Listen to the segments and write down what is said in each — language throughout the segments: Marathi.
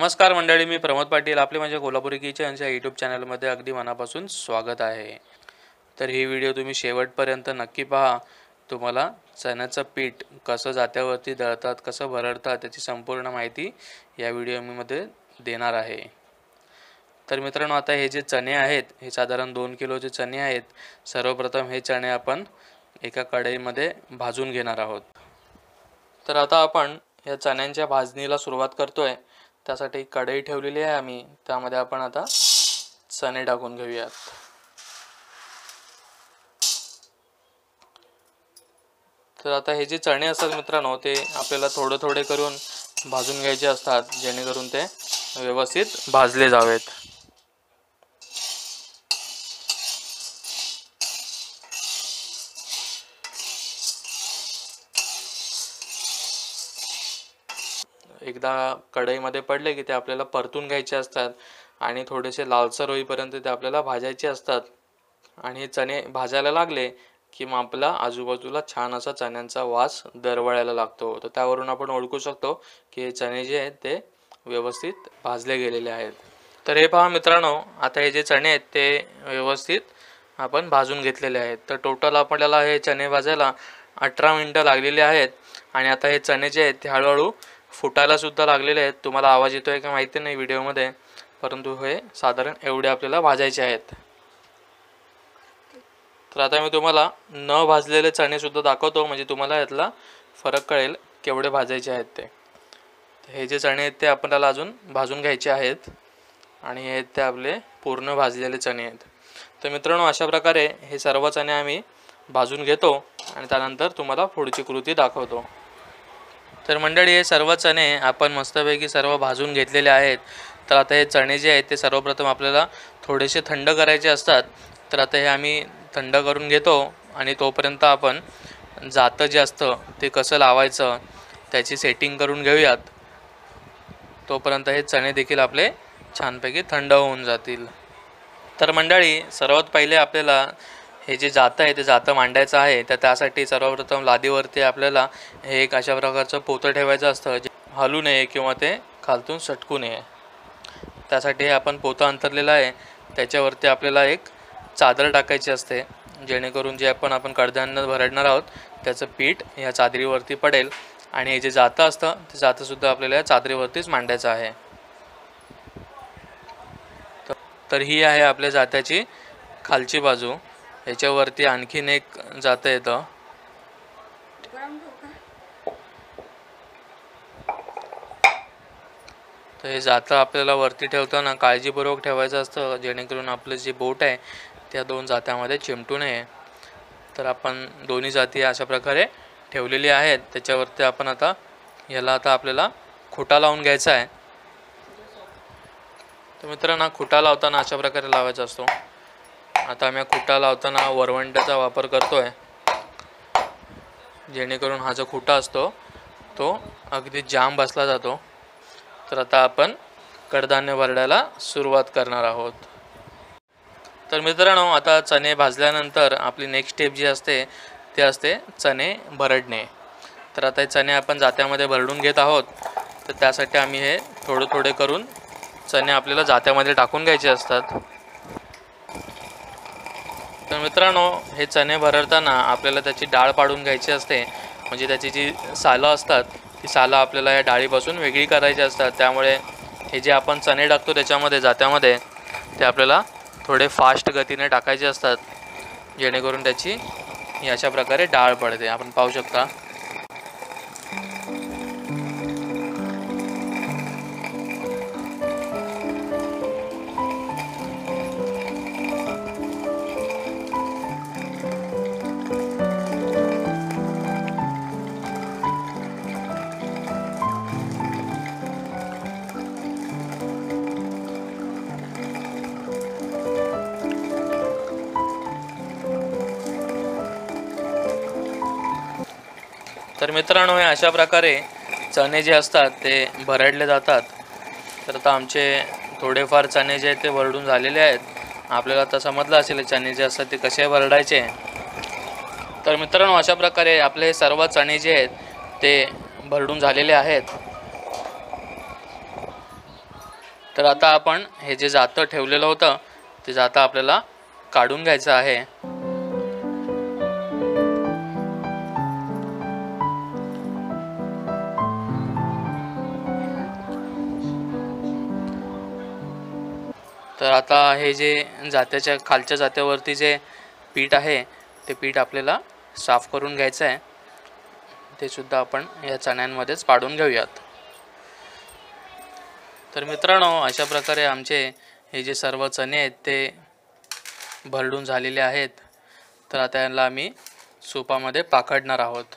नमस्कार मंडळी, मी प्रमोद पाटील. आपले म्हणजे कोल्हापुरी किचनच्या यूट्यूब चॅनलमध्ये अगदी मनापासून स्वागत आहे. तर ही व्हिडिओ तुम्ही शेवटपर्यंत नक्की पहा. तुम्हाला चण्याचं पीठ कसं जात्यावरती दळतात, कसं भरडतात त्याची संपूर्ण माहिती या व्हिडिओमध्ये देणार आहे. तर मित्रांनो, आता हे जे चणे आहेत हे साधारण 2 किलोचे चणे आहेत. सर्वप्रथम हे चणे आपण एका कढईमध्ये भाजून घेणार आहोत. तर आता आपण या चण्यांच्या भाजणीला सुरुवात करतोय. त्यासाठी कढई ठेवलेली आहे आम्ही, त्यामध्ये आपण आता चणे टाकून घेऊयात. तर आता हे जे चणे असतात मित्रांनो, ते आपल्याला थोडे थोडे करून भाजून घ्यायचे असतात, जेणेकरून ते व्यवस्थित भाजले जावेत. एकदा कढईमध्ये पडले की ते आपल्याला परतून घ्यायचे असतात आणि थोडेसे लालसर होईपर्यंत ते आपल्याला भाजायचे असतात. आणि हे चणे भाजायला लागले की मग आपला आजूबाजूला छान असा चण्यांचा वास दरवळायला लागतो. तर त्यावरून आपण ओळखू शकतो की हे चणे जे आहेत ते व्यवस्थित भाजले गेलेले आहेत. तर हे पहा मित्रांनो, आता हे जे चणे आहेत ते व्यवस्थित आपण भाजून घेतलेले आहेत. तर टोटल आपल्याला हे चणे भाजायला 18 मिनटं लागलेली आहेत. आणि आता हे चणे जे आहेत ते हळूहळू फुटायला सुद्धा लागलेले आहेत. तुम्हाला आवाज येतोय का माहिती नाही व्हिडिओमध्ये, परंतु हे साधारण एवढे आपल्याला भाजायचे आहेत. तर आता मी तुम्हाला न भाजलेले चणे सुद्धा दाखवतो, म्हणजे तुम्हाला यातला फरक कळेल केवढे भाजायचे आहेत ते. हे जे चणे आहेत ते आपल्याला अजून भाजून घ्यायचे आहेत आणि हे ते आपले पूर्ण भाजलेले चणे आहेत. तर मित्रांनो, अशा प्रकारे हे सर्व चणे आम्ही भाजून घेतो आणि त्यानंतर तुम्हाला पुढची कृती दाखवतो. तर मंडळी, हे सर्व चणे आपण मस्तपैकी सर्व भाजून घेतलेले आहेत. तर आता हे चणे जे आहेत ते सर्वप्रथम आपल्याला थोडेसे थंड करायचे असतात. तर आता हे आम्ही थंड करून घेतो आणि तोपर्यंत आपण जातं जे असतं ते कसं लावायचं त्याची सेटिंग करून घेऊयात. तोपर्यंत हे चणे देखील आपले छानपैकी थंड होऊन जातील. तर मंडळी, सर्वात पहिले आपल्याला हे जे जातं आहे ते जातं मांडायचं आहे. तर त्यासाठी सर्वप्रथम लादीवरती आपल्याला हे एक अशा प्रकारचं पोतं ठेवायचं असतं, जे हलू नये किंवा ते खालतून सटकू नये. त्यासाठी हे आपण पोतं अंथरलेलं आहे, त्याच्यावरती आपल्याला एक चादर टाकायची असते, जेणेकरून जे आपण कडधान्य भरडणार आहोत त्याचं पीठ ह्या चादरीवरती पडेल. आणि हे जे जातं असतं ते जातंसुद्धा आपल्याला या चादरीवरतीच मांडायचं आहे. तर ही आहे आपल्या जात्याची खालची बाजू. याच्यावरती आणखीन एक जातं येतं. तर हे जातं आपल्याला वरती ठेवताना काळजीपूर्वक ठेवायचं असतं, जेणेकरून आपलं जे बोट आहे त्या दोन जात्यामध्ये चिमटू नये. तर आपण दोन्ही जाती अशा प्रकारे ठेवलेली आहेत. त्याच्यावरती आपण आता याला आपल्याला खुटा लावून घ्यायचा आहे. तर मित्रांनो, खुटा लावताना अशा प्रकारे लावायचा असतो. आता आम्ही खुटा लावताना वरवंट्याचा वापर करतोय, जेणेकरून हा जो खुटा असतो तो अगदी जाम बसला जातो. तर आता आपण कडधान्य भरडायला सुरुवात करणार आहोत. तर मित्रांनो, आता चणे भाजल्यानंतर आपली नेक्स्ट स्टेप जी असते ते असते चणे भरडणे. तर आता हे चणे आपण जात्यामध्ये भरडून घेत आहोत. तर त्यासाठी आम्ही हे थोडे थोडे करून चणे आपल्याला जात्यामध्ये टाकून घ्यायचे असतात. तर मित्रांनो, हे चणे भरडताना आपल्याला त्याची डाळ पाडून घ्यायची असते, म्हणजे त्याची जी सालं असतात ती सालं आपल्याला या डाळीपासून वेगळी करायची असतात. त्यामुळे हे जे आपण चणे टाकतो त्याच्यामध्ये जात्यामध्ये ते आपल्याला थोडे फास्ट गतीने टाकायचे असतात, जेणेकरून त्याची अशा प्रकारे डाळ पडते. आपण पाहू शकता. तर मित्रांनो, हे अशा प्रकारे चणे जे असतात ते भरडले जातात. तर आता आमचे थोडेफार चणे जे आहेत ते भरडून झालेले आहेत. आपल्याला आता समजलं असेल चणे जे असतात ते कसे भरडायचे. तर मित्रांनो, अशा प्रकारे आपले सर्व चणे जे आहेत ते भरडून झालेले आहेत. तर आता आपण हे जे जातं ठेवलेलं होतं ते जातं आपल्याला काढून घ्यायचं आहे. तर आता हे जे जात्याच्या खालच्या जात्यावरती जे पीठ आहे ते पीठ आपल्याला साफ करून घ्यायचं आहे. ते सुद्धा आपण या चण्यांमध्येच पाडून घेऊयात. तर मित्रांनो, अशा प्रकारे आमचे हे जे सर्व चणे आहेत ते भरडून झालेले आहेत. तर आता याला आम्ही सूपामध्ये पाकडणार आहोत.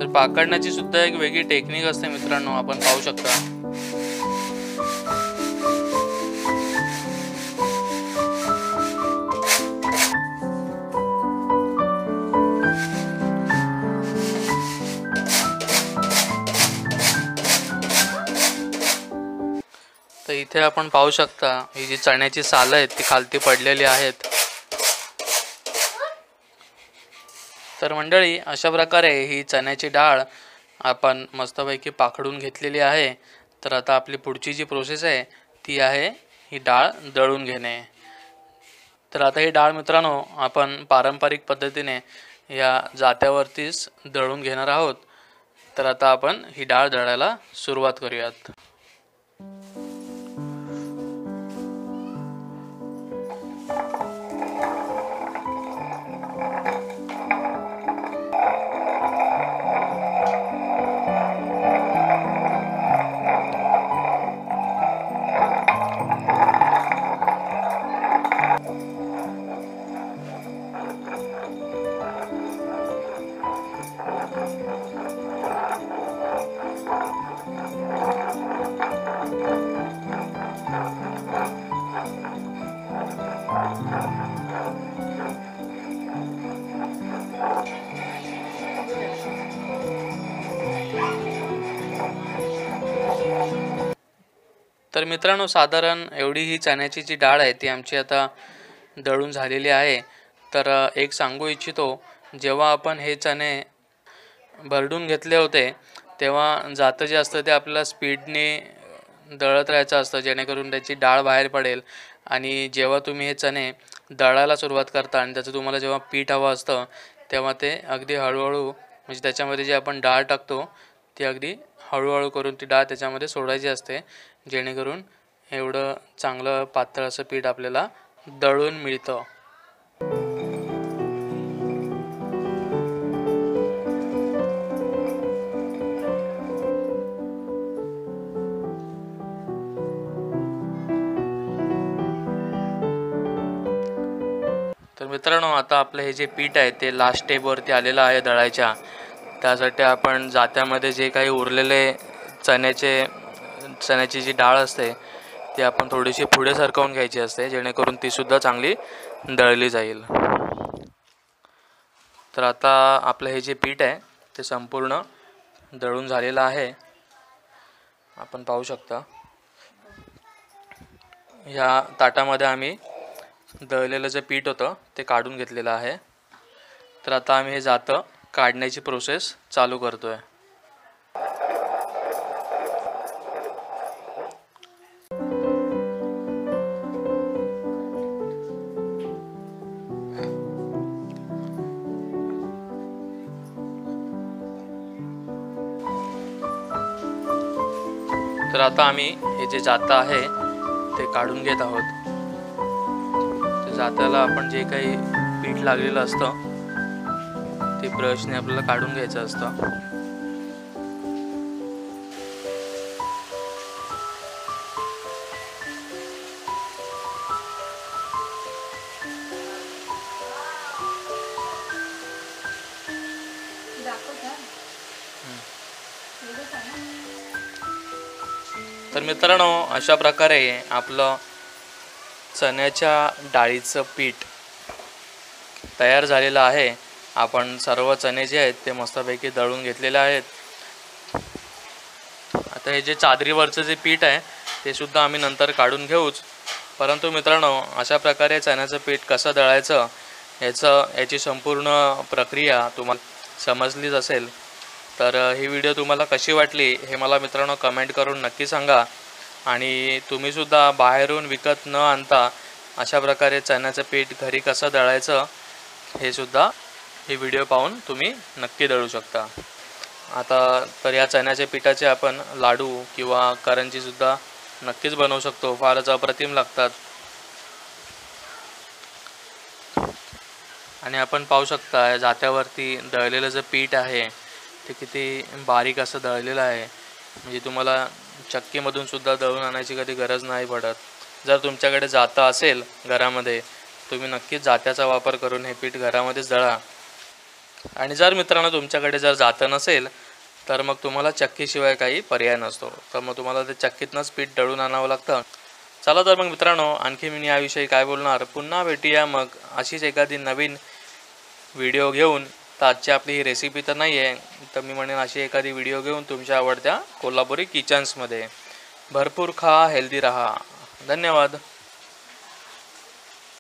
तर पाकडण्याची सुद्धा एक वेगळी टेक्निक असते मित्रांनो, आपण पाहू शकता. तर इथे आपण पाहू शकता ही जी चण्याची सालं आहेत ती खालती पडलेली आहेत. तर मंडळी, अशा प्रकारे ही चण्याची डाळ आपण मस्तपैकी पाखडून घेतलेली आहे. तर आता आपली पुढची जी प्रोसेस आहे ती आहे ही डाळ दळून घेणे. तर आता ही डाळ मित्रांनो आपण पारंपरिक पद्धतीने या जात्यावरतीच दळून घेणार आहोत. तर आता आपण ही डाळ दळायला सुरुवात करूयात. तर मित्रांनो, साधारण एवढी ही चण्याची जी डाळ आहे ती आमची आता दळून झालेली आहे. तर एक सांगू इच्छितो, जेव्हा आपण हे चणे भरडून घेतले होते तेव्हा जातं जे असतं ते आपल्याला स्पीडने दळत राहायचं असतं, जेणेकरून त्याची डाळ बाहेर पडेल. आणि जेव्हा तुम्ही हे चणे दळायला सुरुवात करता आणि त्याचं तुम्हाला जेव्हा पीठ हवं असतं तेव्हा ते अगदी हळूहळू, म्हणजे त्याच्यामध्ये जे आपण डाळ टाकतो ती अगदी हळूहळू करून ती डाळ त्याच्यामध्ये सोडायची असते, जेणेकरून एवढं चांगलं पातळ असं पीठ आपल्याला दळून मिळतं. तर मित्रांनो, आता आपलं हे जे पीठ आहे ते लास्ट स्टेपवरती आलेलं आहे दळायच्या. त्यासाठी आपण जात्यामध्ये जे काही उरलेले चण्याची जी डाळ असते ती आपण थोडीशी पुढे सरकवून घ्यायची असते, जेणेकरून तीसुद्धा चांगली दळली जाईल. तर आता आपलं हे जे पीठ आहे ते संपूर्ण दळून झालेलं आहे, आपण पाहू शकता. ह्या ताटामध्ये आम्ही दळलेलं जे पीठ होतं ते काढून घेतलेलं आहे. तर आता आम्ही हे जातं काढण्याची प्रोसेस चालू करतोय. तर आता आम्ही हे जे जातं आहे ते काढून घेत आहोत. जात्याला आपण जे काही पीठ लागलेलं असतं ते ब्रशने आपल्याला काढून घ्यायचं असतं. तर मित्रांनो, अशा प्रकारे आपलं चण्याच्या डाळीचं पीठ तयार झालेलं आहे। आपण सर्व चणे जे आहेत ते मस्तपैकी दळून घेतलेले आहेत। आता हे जे चादरीवरचं जे पीठ आहे ते सुद्धा आम्ही नंतर काढून घेऊच। परंतु मित्रांनो, अशा प्रकारे चण्याचं पीठ कसं दळायचं याची संपूर्ण प्रक्रिया तुम्हाला समजलीच असेल। तर ही व्हिडिओ तुम्हाला कशी वाटली हे मला मित्रांनो कमेंट करून नक्की सांगा। आणि तुम्ही सुद्धा बाहेरून विकत न आणता अशा प्रकारे चण्याचं पीठ घरी कसं दळायचं हे सुद्धा ही व्हिडिओ पाहून तुम्ही नक्की दळू शकता। आता तर या चण्याच्या पिठाचे आपण लाडू किंवा करंजी सुद्धा नक्कीच बनवू शकतो, फारच अप्रतिम लागतात। आणि आपण पाहू शकता जात्यावरती दळलेलं जे पीठ आहे ते किती बारीक असं दळलेलं आहे, म्हणजे तुम्हाला चक्कीमधून सुद्धा दळून आणायची कधी गरज नाही पडत। जर तुमच्याकडे जाता असेल घरामध्ये, तुम्ही नक्कीच जात्याचा वापर करून हे पीठ घरामध्येच दळा। आणि जर मित्रांनो तुमच्याकडे जर जातं नसेल तर मग तुम्हाला चक्कीशिवाय काही पर्याय नसतो, तर मग तुम्हाला ते चक्कीतनंच पीठ दळून आणावं लागतं। चला तर मग मित्रांनो, आणखी मी याविषयी काय बोलणार, पुन्हा भेटूया मग अशीच एखादी नवीन व्हिडिओ घेऊन। तर आजची आपली ही रेसिपी तर नाही आहे, तर मी म्हणेन अशी एखादी व्हिडिओ घेऊन तुमच्या आवडत्या कोल्हापुरी किचन्समध्ये। भरपूर खा, हेल्दी रहा। धन्यवाद।